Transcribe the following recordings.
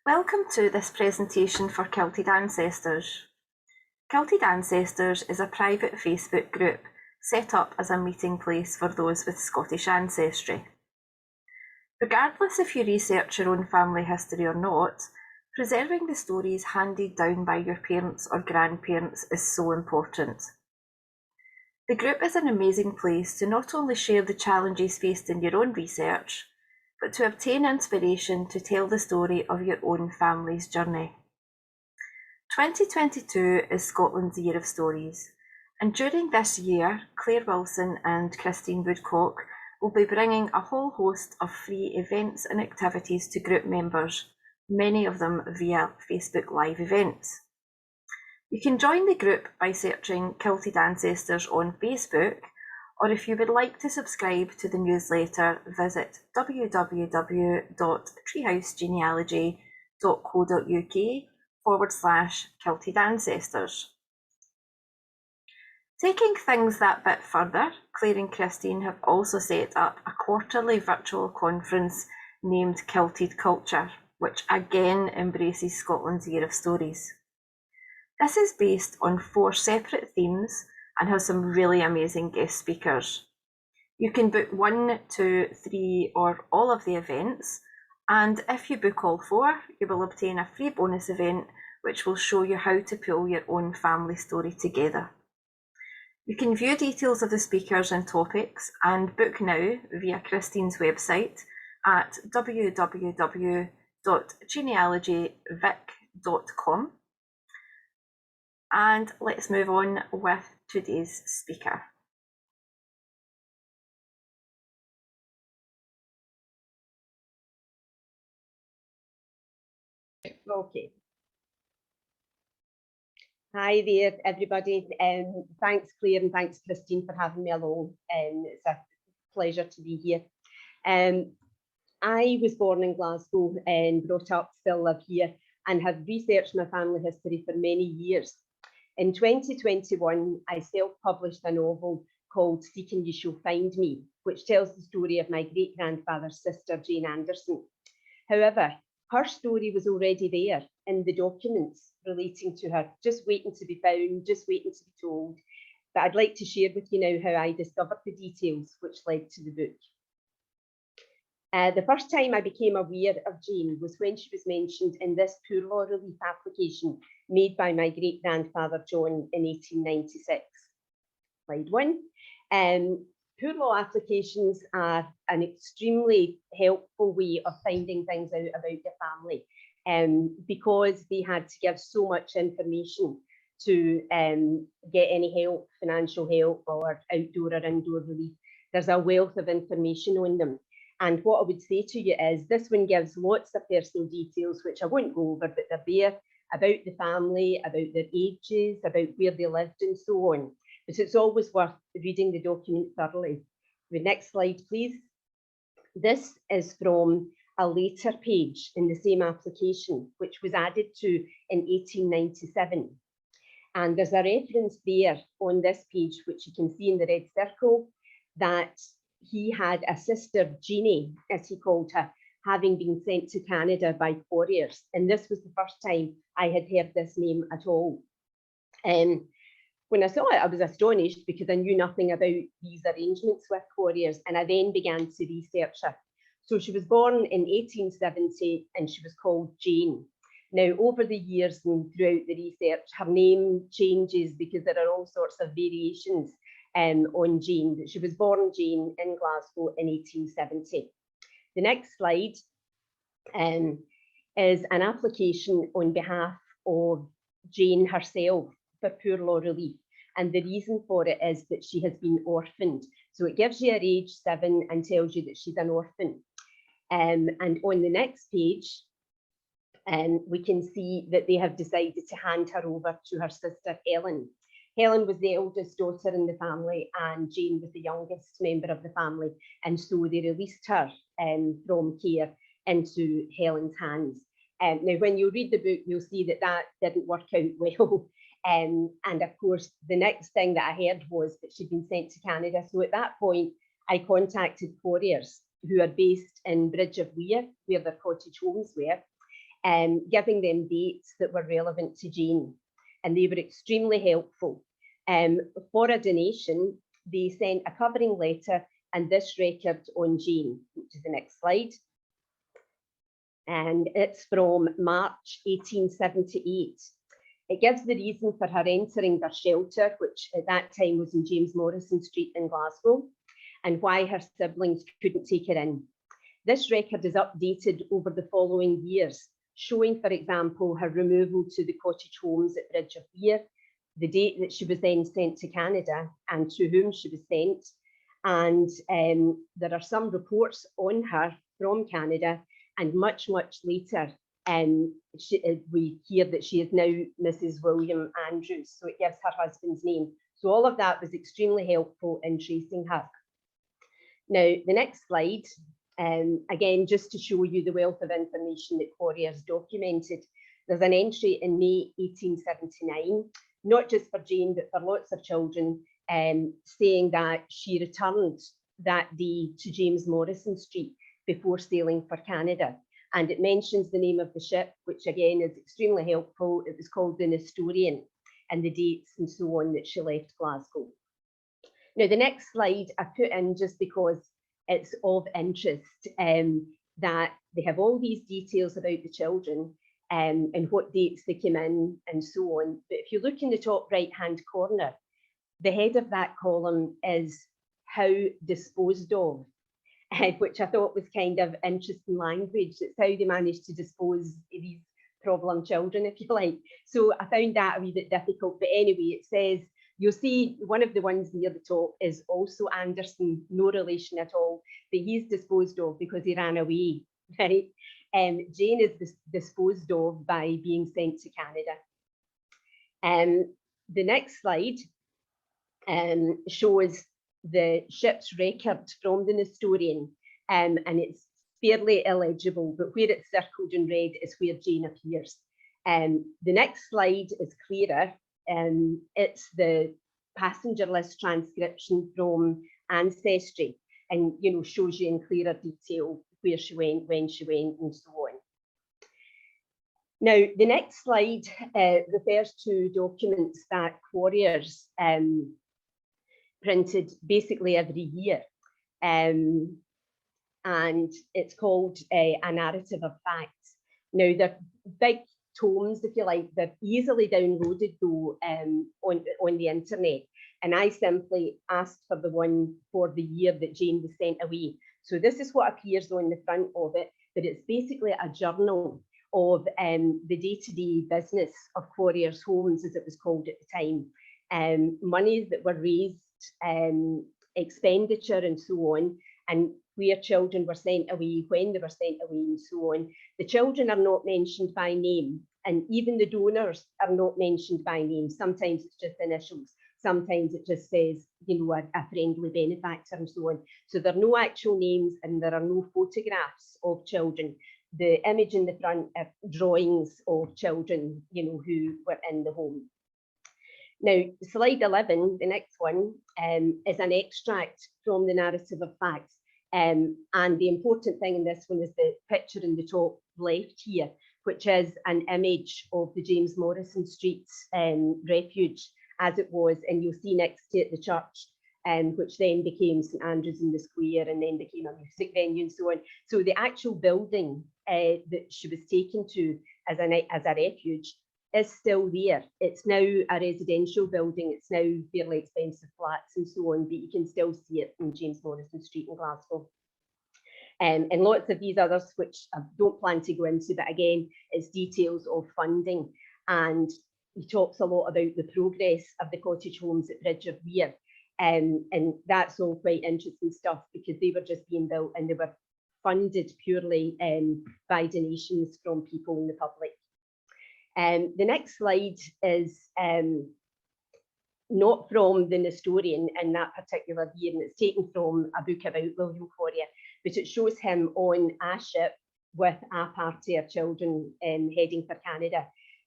Welcome to this presentation for Kilted Ancestors. Kilted Ancestors is a private Facebook group set up as a meeting place for those with Scottish ancestry. Regardless if you research your own family history or not, preserving the stories handed down by your parents or grandparents is so important. The group is an amazing place to not only share the challenges faced in your own research, but to obtain inspiration to tell the story of your own family's journey. 2022 is Scotland's Year of Stories, and during this year, Claire Wilson and Christine Woodcock will be bringing a whole host of free events and activities to group members, many of them via Facebook Live events. You can join the group by searching Kilted Ancestors on Facebook, or if you would like to subscribe to the newsletter, visit www.treehousegenealogy.co.uk/Kilted Ancestors. Taking things that bit further, Claire and Christine have also set up a quarterly virtual conference named Kilted Culture, which again embraces Scotland's Year of Stories. This is based on 4 separate themes and has some really amazing guest speakers. You can book 1, 2, 3, or all of the events, and if you book all 4, you will obtain a free bonus event which will show you how to pull your own family story together. You can view details of the speakers and topics and book now via Christine's website at www.genealogyvic.com. And let's move on with today's speaker. Okay. Hi there, everybody. Thanks, Claire, and thanks, Christine, for having me along. It's a pleasure to be here. I was born in Glasgow and brought up, still live here, and have researched my family history for many years. In 2021, I self-published a novel called Seeking You Shall Find Me, which tells the story of my great-grandfather's sister, Jane Anderson. However, her story was already there in the documents relating to her, just waiting to be found, just waiting to be told. But I'd like to share with you now how I discovered the details which led to the book. The first time I became aware of Jane was when she was mentioned in this poor law relief application made by my great-grandfather John in 1896. Slide 1. Poor law applications are an extremely helpful way of finding things out about your family, because they had to give so much information to get any help, financial help, or outdoor or indoor relief. There's a wealth of information on them. And what I would say to you is this one gives lots of personal details, which I won't go over, but they're there about the family, about their ages, about where they lived and so on. But it's always worth reading the document thoroughly. The next slide, please. This is from a later page in the same application, which was added to in 1897. And there's a reference there on this page, which you can see in the red circle, that he had a sister, Jeannie, as he called her, having been sent to Canada by couriers. And this was the first time I had heard this name at all. When I saw it, I was astonished because I knew nothing about these arrangements with couriers, and I then began to research her. So she was born in 1870 and she was called Jane. Now, over the years and throughout the research, her name changes because there are all sorts of variations on Jane. But she was born Jane in Glasgow in 1870. The next slide is an application on behalf of Jane herself for poor law relief. And the reason for it is that she has been orphaned. So it gives you her age 7 and tells you that she's an orphan. And on the next page, we can see that they have decided to hand her over to her sister, Helen. Helen was the eldest daughter in the family and Jane was the youngest member of the family. And so they released her from care into Helen's hands. Now, when you read the book, you'll see that that didn't work out well. And of course, the next thing that I heard was that she'd been sent to Canada. So at that point, I contacted couriers who are based in Bridge of Weir, where their cottage homes were. giving them dates that were relevant to Jane, and they were extremely helpful. For a donation, they sent a covering letter and this record on Jane, which is the next slide. And it's from March 1878. It gives the reason for her entering their shelter, which at that time was in James Morrison Street in Glasgow, and why her siblings couldn't take her in. This record is updated over the following years, showing, for example, her removal to the cottage homes at Bridge of Weir, the date that she was then sent to Canada and to whom she was sent. And there are some reports on her from Canada, and much, much later, we hear that she is now Mrs. William Andrews, so it gives her husband's name. So all of that was extremely helpful in tracing her. Now, the next slide, again, just to show you the wealth of information that Quarriers documented, there's an entry in May 1879, not just for Jane, but for lots of children, saying that she returned that day to James Morrison Street before sailing for Canada. And it mentions the name of the ship, which again is extremely helpful. It was called the Nestorian, and the dates and so on that she left Glasgow. Now, the next slide I put in just because it's of interest, that they have all these details about the children and what dates they came in and so on. But if you look in the top right-hand corner, the head of that column is how disposed of, which I thought was kind of interesting language. It's how they managed to dispose of these problem children, if you like. So I found that a wee bit difficult. But anyway, it says, you'll see one of the ones near the top is also Anderson, no relation at all, but he's disposed of because he ran away, right? Jane is disposed of by being sent to Canada. The next slide shows the ship's record from the Nestorian, and it's fairly illegible, but where it's circled in red is where Jane appears. The next slide is clearer. It's the passenger list transcription from Ancestry, and shows you in clearer detail where she went, when she went, and so on. Now, the next slide refers to documents that Quarriers printed basically every year. And it's called a narrative of facts. Now, they're big tomes, if you like. They're easily downloaded, though, on the internet. And I simply asked for the one for the year that Jane was sent away. So this is what appears on the front of it, but it's basically a journal of the day-to-day business of Quarriers Homes, as it was called at the time. Monies that were raised, expenditure and so on, and where children were sent away, when they were sent away and so on. The children are not mentioned by name, and even the donors are not mentioned by name. Sometimes it's just initials, sometimes it just says, a friendly benefactor and so on. So there are no actual names and there are no photographs of children. The image in the front are drawings of children, who were in the home. Now, slide 11, the next one, is an extract from the narrative of facts. And the important thing in this one is the picture in the top left here, which is an image of the James Morrison Street refuge as it was. And you'll see next to it the church, which then became St Andrews in the Square and then became a music venue and so on. So the actual building that she was taken to as a refuge is still there. It's now a residential building. It's now fairly expensive flats and so on, but you can still see it in James Morrison Street in Glasgow. And lots of these others, which I don't plan to go into, but again, it's details of funding. And he talks a lot about the progress of the cottage homes at Bridge of Weir. And that's all quite interesting stuff because they were just being built and they were funded purely by donations from people in the public. The next slide is not from the Nestorian in that particular year, and it's taken from a book about William Quarrier, but it shows him on a ship with a party of children heading for Canada.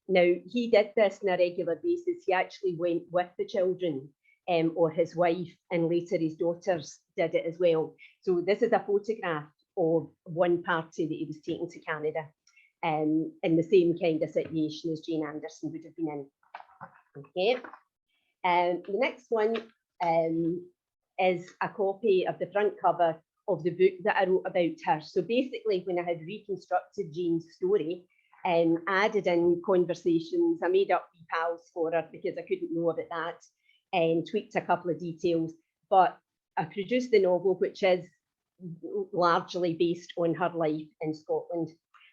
Now, he did this on a regular basis. He actually went with the children or his wife, and later his daughters did it as well. So this is a photograph of one party that he was taking to Canada. in the same kind of situation as Jane Anderson would have been in. Okay, the next one is a copy of the front cover of the book that I wrote about her. So basically, when I had reconstructed Jane's story and added in conversations, I made up wee pals for her because I couldn't know about that, and tweaked a couple of details. But I produced the novel, which is largely based on her life in Scotland.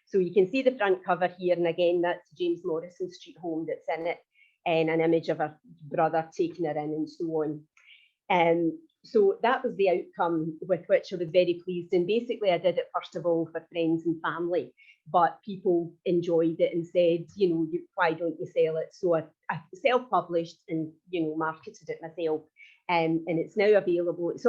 So you can see the front cover here, and again, that's James Morrison's street home that's in it, and an image of her brother taking her in and so on. So that was the outcome with which I was very pleased. And basically, I did it first of all for friends and family, but people enjoyed it and said, you know, why don't you sell it? So I self-published and, you know, marketed it myself. And it's now available. It's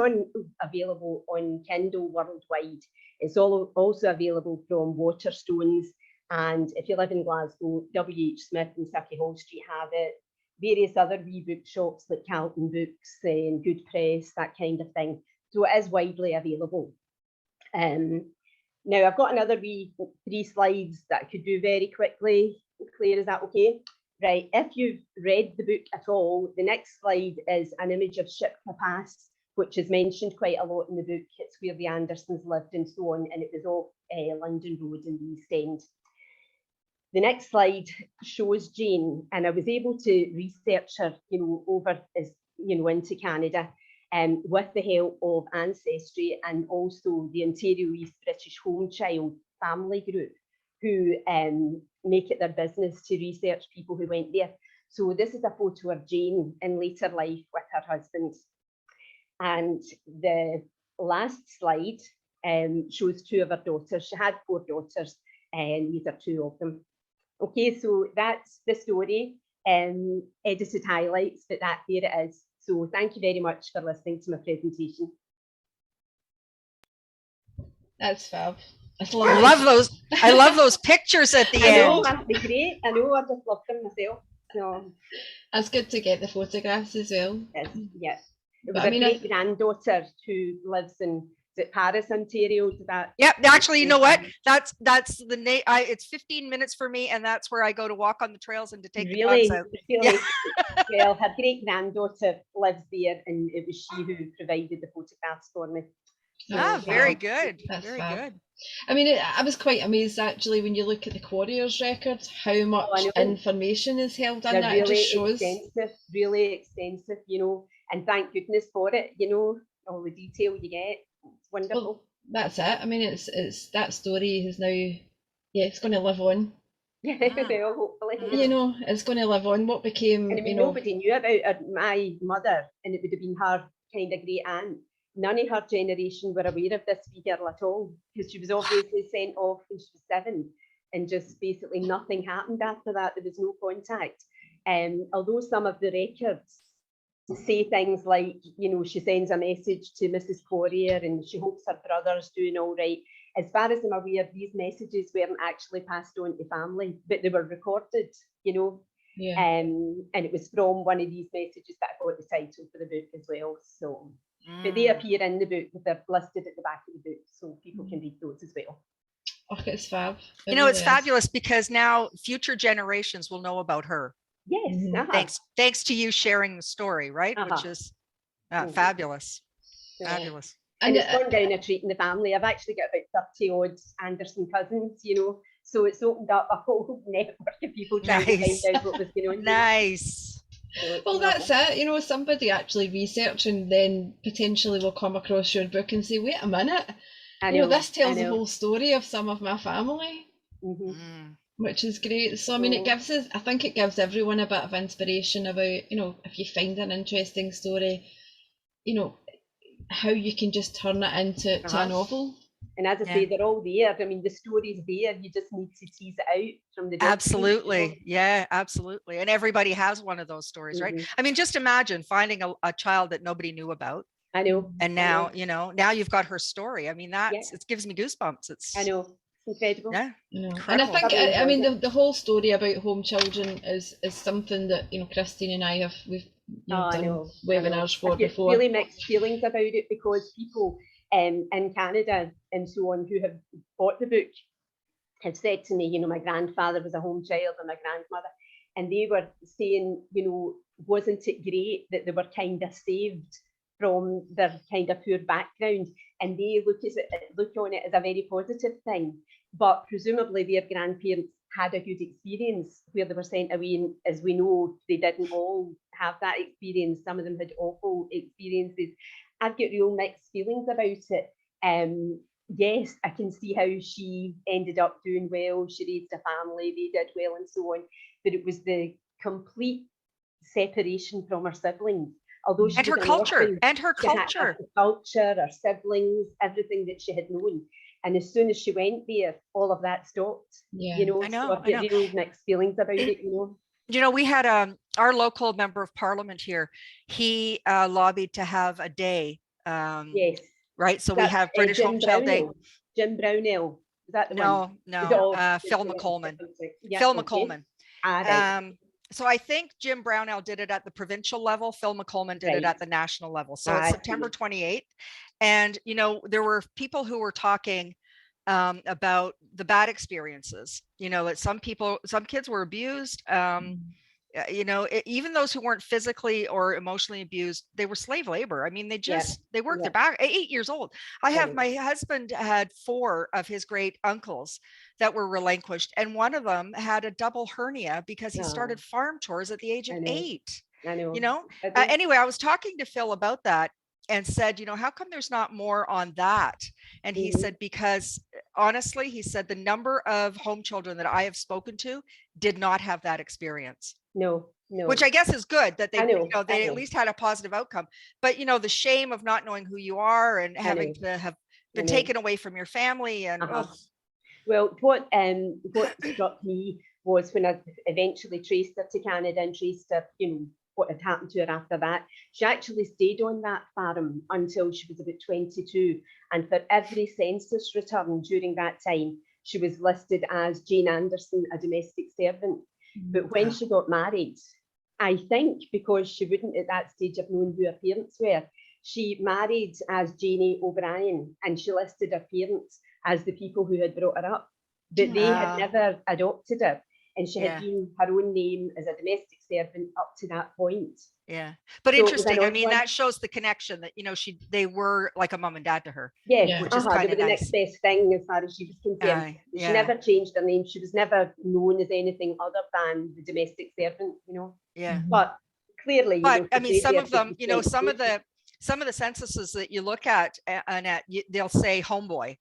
available on Kindle worldwide. It's also available from Waterstones. And if you live in Glasgow, WH Smith and Circuit Hall Street have it. Various other wee bookshops like Carlton Books and Good Press, that kind of thing. So it is widely available. Now I've got another wee 3 slides that I could do very quickly. Claire, is that okay? Right, if you've read the book at all, the next slide is an image of Shipka Pass, which is mentioned quite a lot in the book. It's where the Andersons lived and so on, and it was off London Road in the East End. The next slide shows Jane, and I was able to research her, you know, over as you know, into Canada, with the help of Ancestry and also the Ontario East British Home Child family group, who make it their business to research people who went there. So this is a photo of Jane in later life with her husband. And the last slide shows 2 of her daughters. She had 4 daughters, and these are 2 of them. Okay, so that's the story, edited highlights, but there it is. So thank you very much for listening to my presentation. That's fab. I love those. I love those pictures at the I know, end. that'd be great. I know, I just love them myself. So That's good to get the photographs as well. yes, yes. It was But I a mean, great granddaughter who lives in, is it Paris, Ontario? That Yep. Actually, you know what? That's the name. It's 15 minutes for me, and that's where I go to walk on the trails and to take the dogs out. Really. Well, her great granddaughter lives there, and it was she who provided the photographs for me. Ah, very good. That's Very fab. good. I mean, I was quite amazed actually when you look at the Quarriers records, how much information is held in They're that. really It just shows. really extensive, you know, and thank goodness for it, you know, all the detail you get. It's wonderful. Well, that's it. I mean, it's that story is now, yeah, it's going to live on. Yeah, well, hopefully. You know, it's going to live on. What became, And I mean, you know, nobody knew about my mother, and it would have been her kind of great aunt. None of her generation were aware of this wee girl at all, because she was obviously sent off when she was 7, and just basically nothing happened after that. There was no contact. Although some of the records say things like, you know, she sends a message to Mrs. Quarrier and she hopes her brother's doing all right. As far as I'm aware, these messages weren't actually passed on to family, but they were recorded, you know. yeah. And it was from one of these messages that I got the title for the book as well. So, but they appear in the book, they're listed at the back of the book, so people can read those as well. Oh, it's fab. You know, it's fabulous because now future generations will know about her. Yes. Thanks to you sharing the story, right? Which is fabulous. Fabulous. And it's gone down a treat in the family. I've actually got about 30 odd Anderson cousins, you know, so it's opened up a whole network of people trying to find out what was going on. Nice. So well, that's it. You know, somebody actually researching then potentially will come across your book and say, wait a minute, you know, this tells the whole story of some of my family, which is great. So, I mean, it gives us, I think it gives everyone a bit of inspiration about, you know, if you find an interesting story, you know, how you can just turn it into a novel. And as I say, they're all there. I mean, the story's there. You just need to tease it out from the documents. Absolutely. Yeah, absolutely. And everybody has one of those stories, right? I mean, just imagine finding a child that nobody knew about. I know. And now, you know, now you've got her story. I mean, that's, it gives me goosebumps. It's, I know. Incredible. Yeah. And I think, I mean, the whole story about home children is something that, you know, Christine and I we've done webinars for before. Really mixed feelings about it, because people in Canada and so on who have bought the book had said to me, you know, my grandfather was a home child and my grandmother, and they were saying, you know, wasn't it great that they were kind of saved from their kind of poor background, and they look on it as a very positive thing. But presumably their grandparents had a good experience where they were sent away, and as we know, they didn't all have that experience. Some of them had awful experiences. I've got real mixed feelings about it. Yes, I can see how she ended up doing well. She raised a family, they did well and so on. But it was the complete separation from her siblings. Although she and her was culture, orphan, and her culture, her siblings, everything that she had known. And as soon as she went there, all of that stopped. Yeah, you know, I know, so I've got real mixed feelings about it, you know. You know, we had our local member of parliament here. He lobbied to have a day. Yes. Right. So we have British Home Child Day. Jim Brownell. Is that the one? No, Phil McColeman. Yeah, Phil okay. McColeman. Right. So I think Jim Brownell did it at the provincial level. Phil McColeman did it at the national level. So it's September 28th. And, you know, there were people who were talking about the bad experiences, you know, that some kids were abused. You know, even those who weren't physically or emotionally abused, they were slave labor. I mean, they worked their back. 8 years old. My husband had 4 of his great uncles that were relinquished, and one of them had a double hernia because he started farm chores at the age of 8. I know. You know. Anyway, I was talking to Phil about that and said, you know, how come there's not more on that? And he said, because honestly, he said the number of home children that I have spoken to did not have that experience. No. Which I guess is good that they, they at least had a positive outcome. But, you know, the shame of not knowing who you are and having to have been taken away from your family and Well, what struck me was when I eventually traced her to Canada and traced her, you know, what had happened to her after that. She actually stayed on that farm until she was about 22. And for every census return during that time, she was listed as Jane Anderson, a domestic servant. But when she got married, I think because she wouldn't at that stage have known who her parents were, she married as Janie O'Brien, and she listed her parents as the people who had brought her up. But they had never adopted her. And she had been her own name as a domestic servant up to that point. Yeah. But so interesting. I mean, that shows the connection that, you know, they were like a mom and dad to her. Yeah. Which is kind of the next best thing as far as she was concerned. She never changed her name. She was never known as anything other than the domestic servant, you know. Yeah. But clearly, I mean, some of them, you know, some of the censuses that you look at, Annette, they'll say homeboy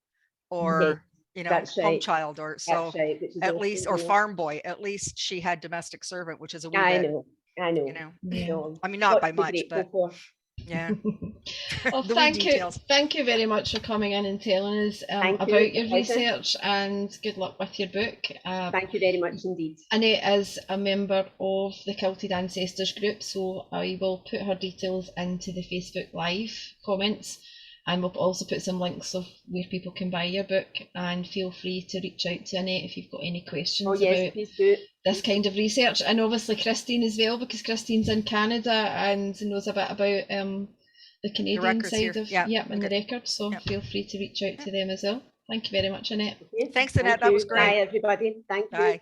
or you know, home child, or so at least, or farm boy. At least she had domestic servant, which is a wee bit. I know. You know, I mean, not by much, but yeah. Well, thank you very much for coming in and telling us about your research, and good luck with your book. Thank you very much indeed. Annette is a member of the Kilted Ancestors group, so I will put her details into the Facebook Live comments. And we'll also put some links of where people can buy your book, and feel free to reach out to Annette if you've got any questions about this kind of research. And obviously Christine as well, because Christine's in Canada and knows a bit about the Canadian side of and the records. So feel free to reach out to them as well. Thank you very much, Annette. Thanks, Annette. That was great. Bye, everybody. Thank you.